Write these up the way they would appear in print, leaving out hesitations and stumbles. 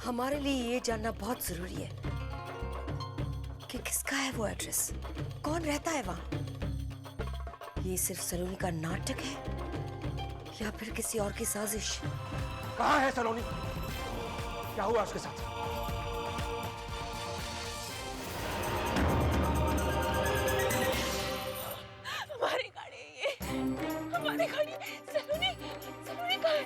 हमारे लिए ये जानना बहुत जरूरी है कि किसका है वो एड्रेस, कौन रहता है वहां। ये सिर्फ सलोनी का नाटक है या फिर किसी और की साजिश? कहाँ है सलोनी? क्या हुआ उसके साथ? हमारी गाड़ी है ये, हमारी गाड़ी। सलोनी, सलोनी कहाँ है?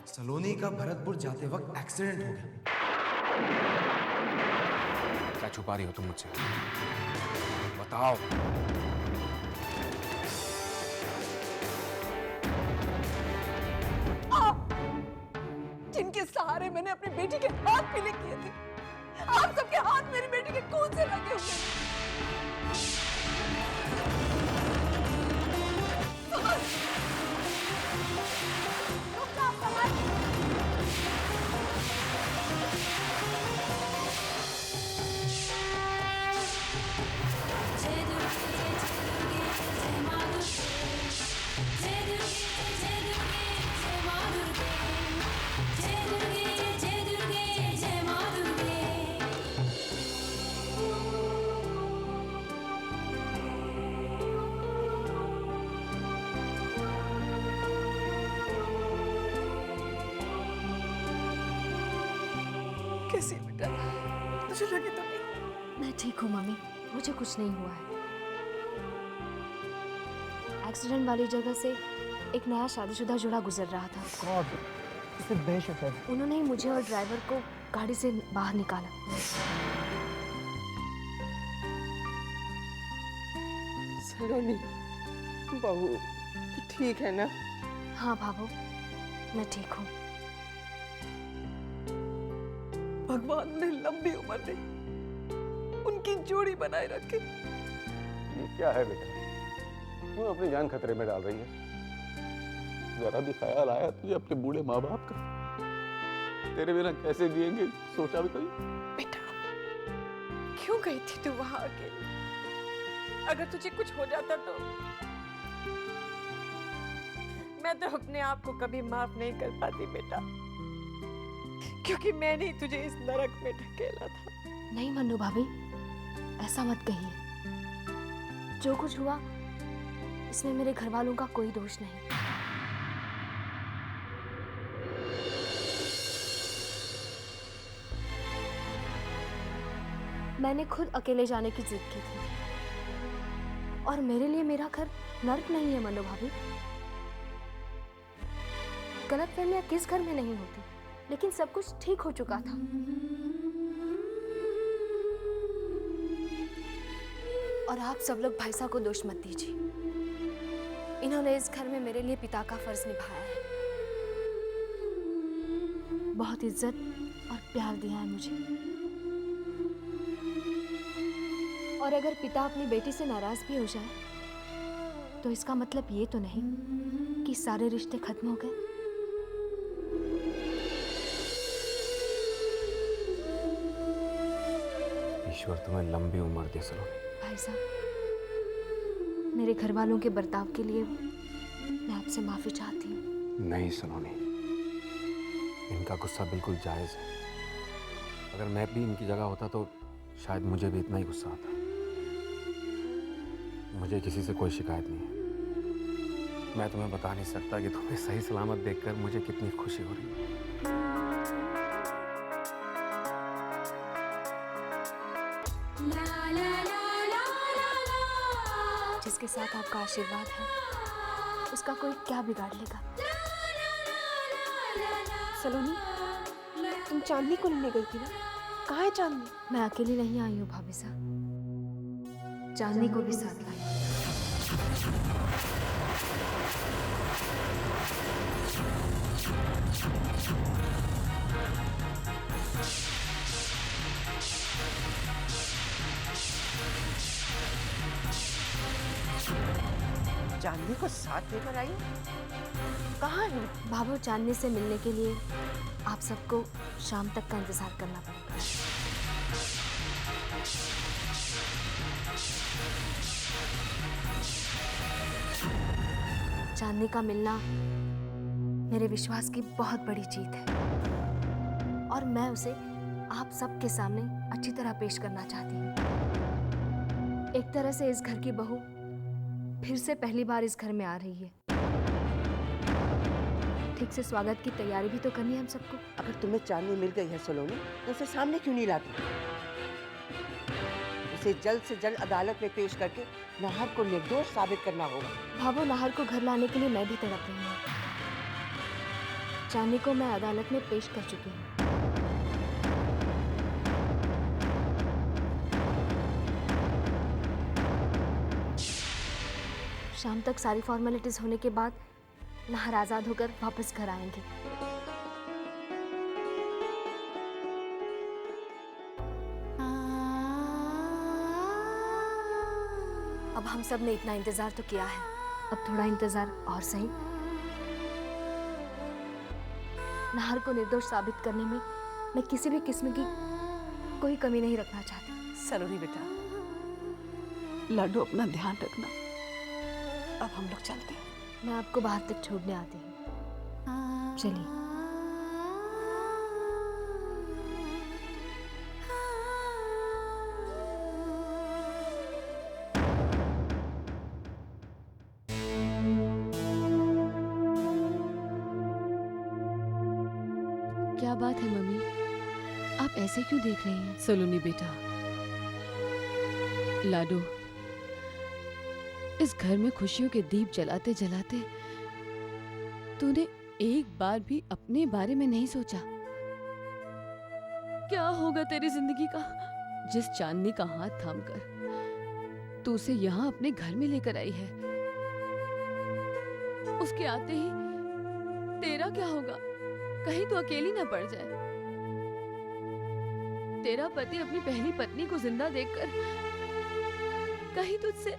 सलोनी का भरतपुर जाते वक्त एक्सीडेंट हो गया। क्या छुपा रही हो तुम मुझसे? बताओ। जिनके सहारे मैंने अपनी बेटी के हाथ पीले किए थे, आप सबके हाथ मेरी बेटी के खून से लगे हुए हैं। कैसी है बेटा? मुझे लगी तो नहीं। मैं ठीक हूँ मम्मी, मुझे कुछ नहीं हुआ है। एक्सीडेंट वाली जगह से एक नया शादीशुदा जोड़ा गुजर रहा था। उन्होंने ही मुझे और ड्राइवर को गाड़ी से बाहर निकाला। सलोनी बहू ठीक है ना? हाँ भाभो, मैं ठीक हूँ। भगवान ने लंबी उम्र दी, उनकी जोड़ी बनाए रखे। ये क्या है बेटा? तू अपनी जान खतरे में डाल रही है। जरा भी ख्याल आया तुझे अपने बूढ़े माँ बाप का? तेरे बिना कैसे जिएंगे, सोचा भी कभी? बेटा, क्यों गई थी तू वहां अकेली? अगर तुझे कुछ हो जाता तो मैं तो अपने आप को कभी माफ नहीं कर पाती बेटा, क्योंकि मैंने ही तुझे इस नरक में ढकेला था। नहीं मन्नू भाभी, ऐसा मत कहिए। जो कुछ हुआ इसमें मेरे घर वालों का कोई दोष नहीं। मैंने खुद अकेले जाने की जिद की थी, और मेरे लिए मेरा घर नर्क नहीं है मन्नू भाभी। गलतफहमियां किस घर में नहीं होती, लेकिन सब कुछ ठीक हो चुका था। और आप सब लोग भाई साहब को दोष मत दीजिए। इन्होंने इस घर में मेरे लिए पिता का फर्ज निभाया है, बहुत इज्जत और प्यार दिया है मुझे। और अगर पिता अपनी बेटी से नाराज भी हो जाए तो इसका मतलब ये तो नहीं कि सारे रिश्ते खत्म हो गए। ईश्वर तुम्हें लंबी उम्र दे सलोनी। भाई साहब, मेरे घर वालों के बर्ताव के लिए मैं आपसे माफी चाहती हूँ। नहीं सलोनी, इनका गुस्सा बिल्कुल जायज है। अगर मैं भी इनकी जगह होता तो शायद मुझे भी इतना ही गुस्सा आता। मुझे किसी से कोई शिकायत नहीं है। मैं तुम्हें बता नहीं सकता कि तुम्हें सही सलामत देखकर मुझे कितनी खुशी हो रही है। जिसके साथ आपका आशीर्वाद है उसका कोई क्या बिगाड़ लेगा। सलोनी, तुम चांदनी को लेने गई थी ना? कहाँ है चांदनी? मैं अकेली नहीं आई हूँ भाभी साहब, चांदनी को भी साथ लाई। चांदनी को साथ लेकर आई? कहाँ है? भाभो, चांदनी से मिलने के लिए आप सबको शाम तक का इंतजार करना पड़ेगा। चांदनी का मिलना मेरे विश्वास की बहुत बड़ी जीत है। और मैं उसे आप सबके सामने अच्छी तरह पेश करना चाहती हूँ। एक तरह से इस घर की बहू फिर से पहली बार इस घर में आ रही है। ठीक से स्वागत की तैयारी भी तो करनी है हम सबको। अगर तुम्हें चांदनी मिल गई है सलोनी, तो उसे सामने क्यों नहीं लाती? उसे जल्द से जल्द अदालत में पेश करके नाहर को निर्दोष साबित करना होगा। भाभो, नाहर को घर लाने के लिए मैं भी तड़प रही हूँ। चांदनी को मैं अदालत में पेश कर चुकी हूँ। शाम तक सारी फॉर्मेलिटीज होने के बाद नाहर आजाद होकर वापस घर आएंगे। अब हम सब ने इतना इंतजार तो किया है, अब थोड़ा इंतजार और सही। नाहर को निर्दोष साबित करने में मैं किसी भी किस्म की कोई कमी नहीं रखना चाहती। सलोनी बेटा, लाडो अपना ध्यान रखना। अब हम लोग चलते हैं। मैं आपको बाहर तक छोड़ने आती हूँ। चलिए। क्या बात है मम्मी, आप ऐसे क्यों देख रही हैं? सलोनी बेटा, लाडो, इस घर में खुशियों के दीप जलाते जलाते तूने एक बार भी अपने बारे में नहीं सोचा। क्या होगा तेरी जिंदगी का? जिस चांदनी का हाथ थामकर तू उसे यहाँ अपने घर में लेकर आई है, उसके आते ही तेरा क्या होगा? कहीं तो अकेली ना पड़ जाए। तेरा पति अपनी पहली पत्नी को जिंदा देखकर कहीं तुझसे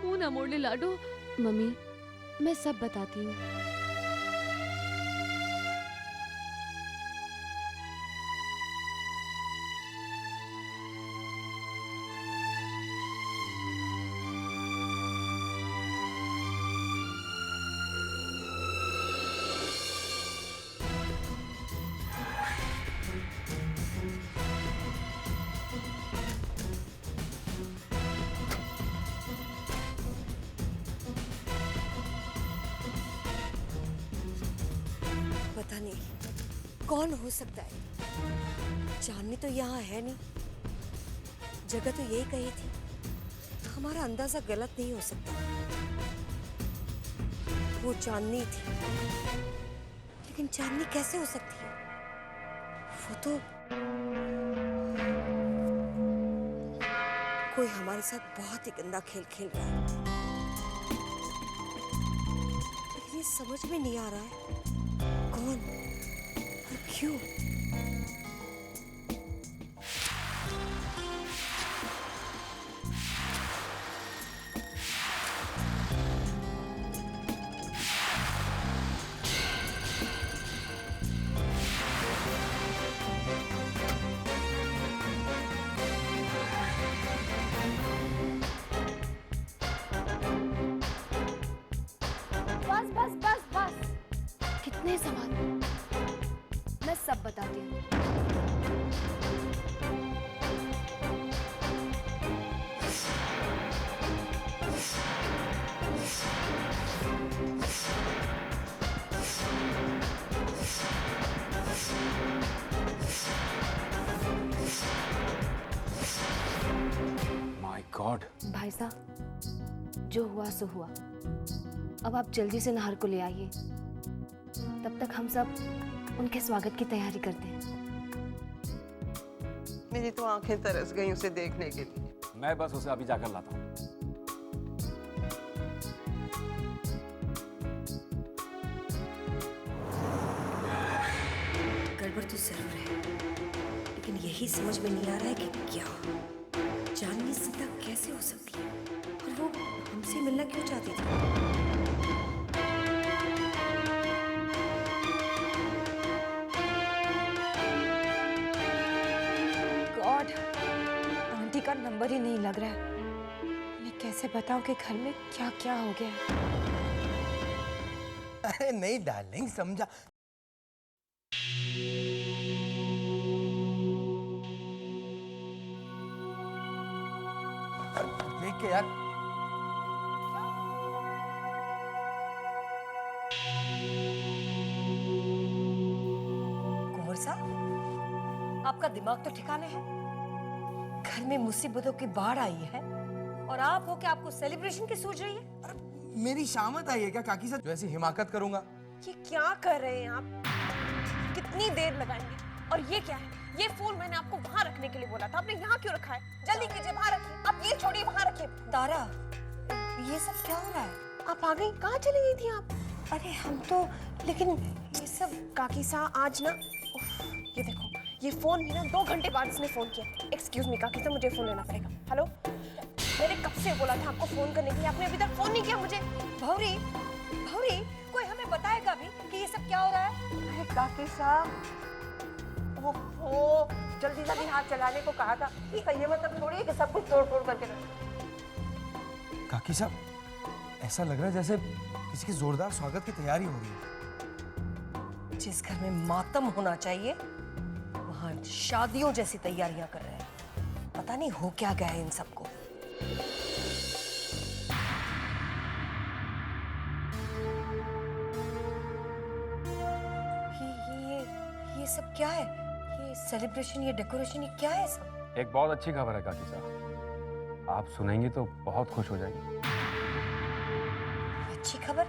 मुंह ना मोड़ ले लाडो। मम्मी, मैं सब बताती हूँ। पता नहीं कौन हो सकता है। चांदनी तो यहाँ है नहीं। जगह तो यही कही थी। हमारा अंदाजा गलत नहीं हो सकता। वो चांदनी थी, लेकिन चांदनी कैसे हो सकती है? वो तो कोई हमारे साथ बहुत ही गंदा खेल खेल रहा है। लेकिन ये समझ में नहीं आ रहा है कौन और क्यों। बस बस बस बस, कितने सवाल? मैं सब बताती हूँ। My God. भाई साहब, जो हुआ सो हुआ। अब आप जल्दी से नाहर को ले आइए। तब तक हम सब उनके स्वागत की तैयारी करते हैं। मेरी तो आंखें तरस गई उसे देखने के लिए। मैं बस उसे अभी जाकर लाता हूँ। गड़बड़ तो जरूर है, लेकिन यही समझ में नहीं आ रहा है कि क्या चांदनी जिंदा कैसे हो सकती है और वो हमसे मिलना क्यों चाहती थी। गॉड, आंटी का नंबर ही नहीं लग रहा है। मैं कैसे बताऊं कि घर में क्या क्या हो गया है? अरे नहीं डार्लिंग, समझा। के यार। कुंवर साहब, आपका दिमाग तो ठिकाने है। घर में मुसीबतों की बाढ़ आई है और आप हो कि आपको सेलिब्रेशन की सूझ रही है। मेरी शामत आई है क्या काकी साहब? जो ऐसी हिमाकत करूंगा। ये क्या कर रहे हैं आप? कितनी देर लगाएंगे? और ये क्या है? ये फोन मैंने आपको वहाँ रखने के लिए बोला था, आपने यहाँ क्यों रखा है? जल्दी कीजिए, वहाँ रखिए। आप ये छोड़िए, वहाँ रखिए। तारा, ये सब क्या हो रहा है? आप आ गई? कहाँ चली गई थी आप? अरे हम तो, लेकिन ये सब काकी सा आज ना, उफ, ये देखो, ये फोन भी ना 2 घंटे बाद इसने फोन किया। एक्सक्यूज मी काकी सा, मुझे फोन लेना पड़ेगा। हेलो, मैंने कब से बोला था आपको फोन करने के लिए, आपने अभी तक फोन नहीं किया मुझे। भौरी, भौरी, कोई हमें बताएगा भी कि ये सब क्या हो रहा है? अरे काकी साहब, ओहो, जल्दी जल्दी हाथ चलाने को कहा था। ये मतलब थोड़ी है कि सब कुछ तोड़ फोड़ करके रख। काकी साहब, ऐसा लग रहा है जैसे किसी की जोरदार स्वागत की तैयारी हो रही है। जिस घर में मातम होना चाहिए वहां शादियों जैसी तैयारियां कर रहे हैं। पता नहीं हो क्या गया है इन सबको। ये सब क्या है? ये सेलिब्रेशन, ये डेकोरेशन, ये क्या है सब? एक बहुत अच्छी खबर है काकी साहब, आप सुनेंगी तो बहुत खुश हो जाएंगी। अच्छी खबर?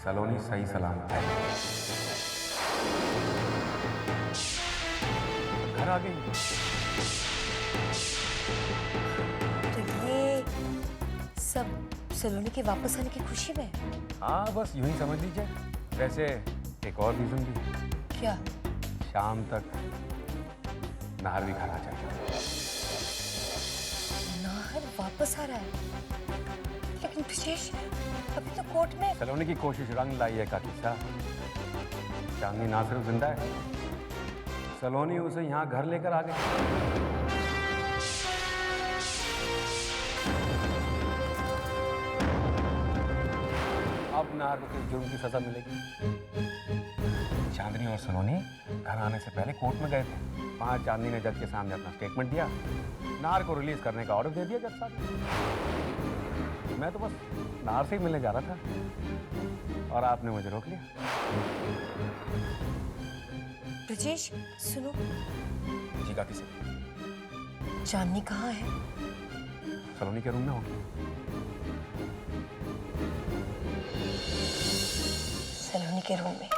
सलोनी सही सलामत है, घर आ गई। तो ये सब सलोनी के वापस आने की खुशी में? हाँ, बस यूं ही समझ लीजिए। वैसे एक और रीजन भी है। क्या? शाम तक नाहर भी घर आ जाएगा। नाहर वापस आ रहा है? लेकिन विशेष अभी तो कोर्ट में। सलोनी की कोशिश रंग लाई है काकी साहब। चांदनी ना सिर्फ जिंदा है, सलोनी उसे यहाँ घर लेकर आ गई। अब नाहर को किस जुर्म की सजा मिलेगी? चांदनी और सलोनी घर आने से पहले कोर्ट में गए थे। वहाँ चांदनी ने जज के सामने अपना स्टेटमेंट दिया, नाहर को रिलीज करने का ऑर्डर दे दिया जज साहब। मैं तो बस नाहर से ही मिलने जा रहा था और आपने मुझे रोक लिया। ब्रजेश, सुनो। जी काकी साहब। चांदनी कहाँ है? सलोनी के रूम में होगी। सलोनी के रूम में?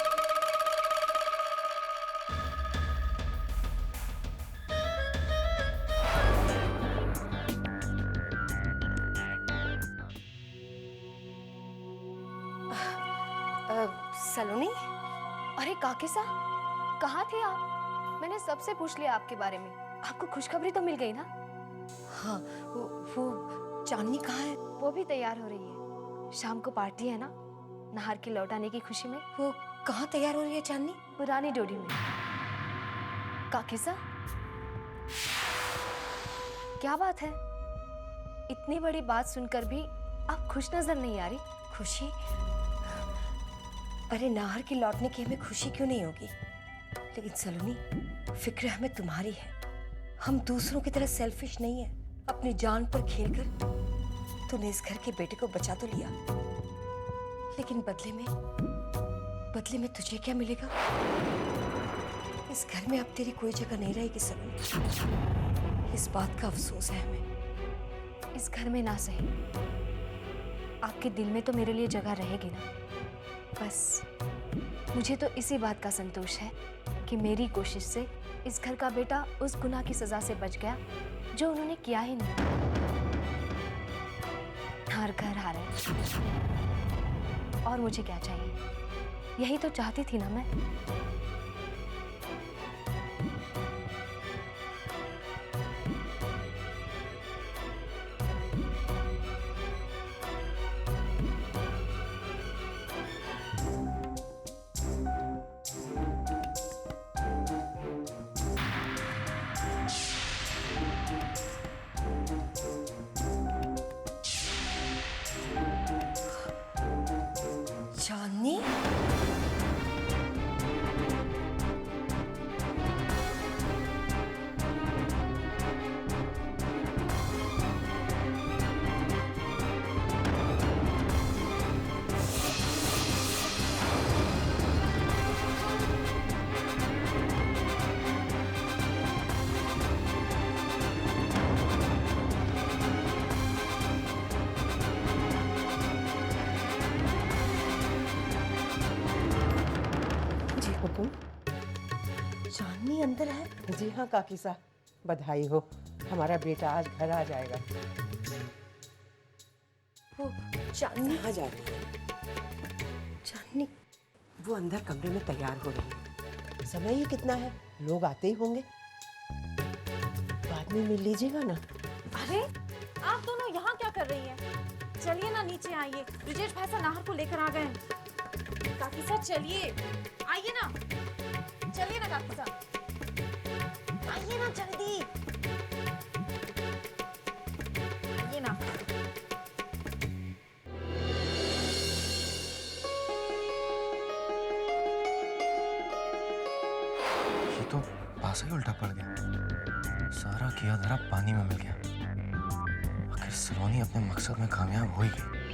सलोनी? अरे काकी साहब, कहाँ थे आप? मैंने सबसे पूछ लिया आपके बारे में। आपको खुशखबरी तो मिल गई ना? हाँ, वो चांदनी कहाँ है? वो भी तैयार हो रही है। शाम को पार्टी है ना, नाहर के लौट आने की खुशी में। वो कहाँ तैयार हो रही है चांदनी? पुरानी डोरी में। काकी साहब, क्या बात है? इतनी बड़ी बात सुनकर भी आप खुश नजर नहीं आ रही। खुशी? अरे नाहर के लौटने की हमें खुशी क्यों नहीं होगी? लेकिन सलोनी, फिक्र हमें तुम्हारी है। हम दूसरों की तरह सेल्फिश नहीं है। अपनी जान पर खेलकर तूने इस घर के बेटे को बचा तो लिया, लेकिन बदले में तुझे क्या मिलेगा? इस घर में अब तेरी कोई जगह नहीं रहेगी सलोनी। इस बात का अफसोस है हमें। इस घर में ना सही, आपके दिल में तो मेरे लिए जगह रहेगी ना। बस मुझे तो इसी बात का संतोष है कि मेरी कोशिश से इस घर का बेटा उस गुनाह की सजा से बच गया जो उन्होंने किया ही नहीं। हर घर हारे, और मुझे क्या चाहिए? यही तो चाहती थी ना मैं। चांदनी? हुकुम? चांदनी अंदर है? जी हाँ काकी साहब, बधाई हो, हमारा बेटा आज घर आ जाएगा। वो चांदनी कहाँ जा रही है? चांदनी वो अंदर कमरे में तैयार हो रही है। समय ही कितना है, लोग आते ही होंगे, बाद में मिल लीजिएगा ना। अरे आप दोनों यहाँ क्या कर रही हैं? चलिए ना नीचे आइए, ब्रिजेश भाई साहब नाहर को लेकर आ गए हैं। काकी साहब चलिए, आइए ना, चलिए ना काकी साहब, आइए ना जल्दी, आइए ना। ये तो पासा ही उल्टा पड़ गया, सारा किया धरा पानी में मिल गया। आखिर सलोनी अपने मकसद में कामयाब हो ही गई।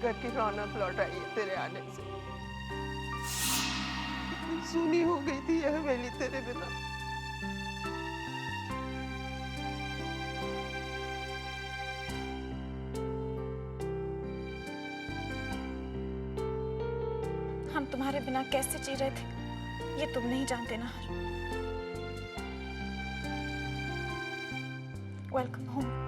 घर की रौनक लौट आई है तेरे आने से। कितनी सूनी हो गई थी यह हवेली तेरे बिना। हम तुम्हारे बिना कैसे जी रहे थे, ये तुम नहीं जानते ना। Welcome home.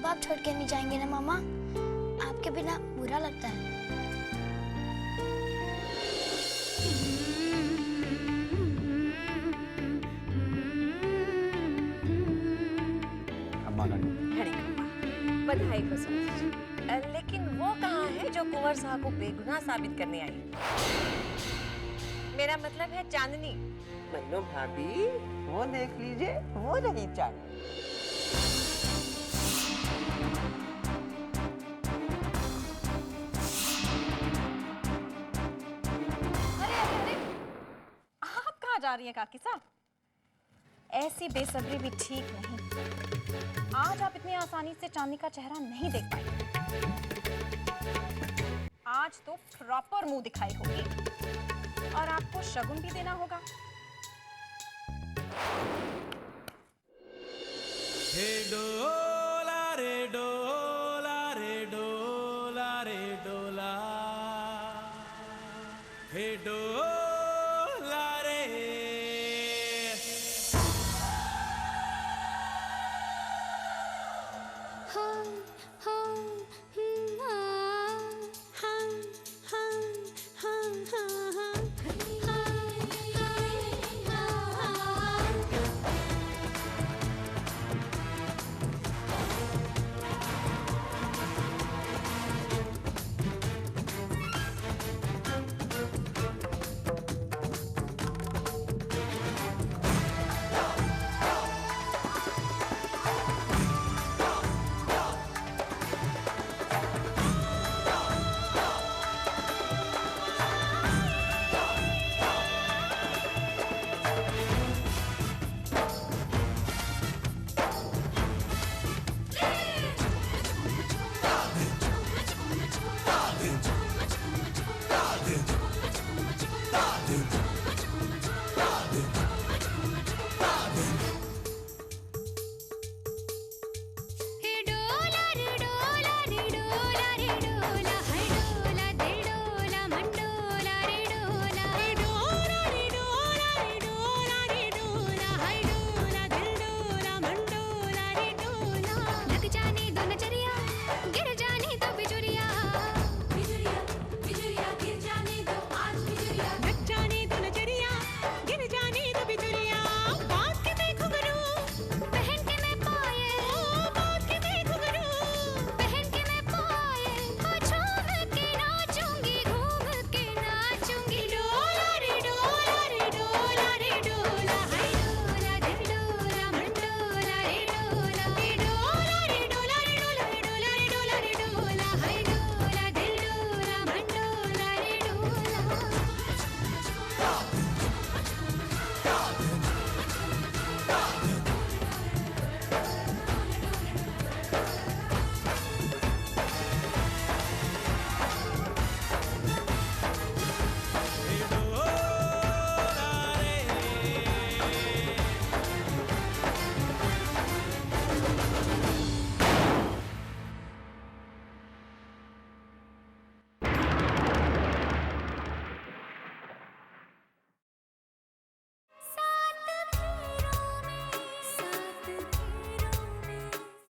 आप छोड़ के नहीं जाएंगे ना मामा? आपके बिना बुरा लगता है। बधाई हो समझी। लेकिन वो कहाँ है जो कुंवर साहब को बेगुनाह साबित करने आई? मेरा मतलब है चांदनी। मन्नो भाभी, वो देख लीजिए, वो रही चांदनी। आप कहाँ जा रही हैं काकी साहब? ऐसी बेसब्री भी ठीक नहीं। आज आप इतनी आसानी से चांदनी का चेहरा नहीं देख पाएंगे। आज तो प्रॉपर मुंह दिखाई होगी और आपको शगुन भी देना होगा। हे डोला रे डोला रे डोला रे डोला, हे डोला रे। हाँ हाँ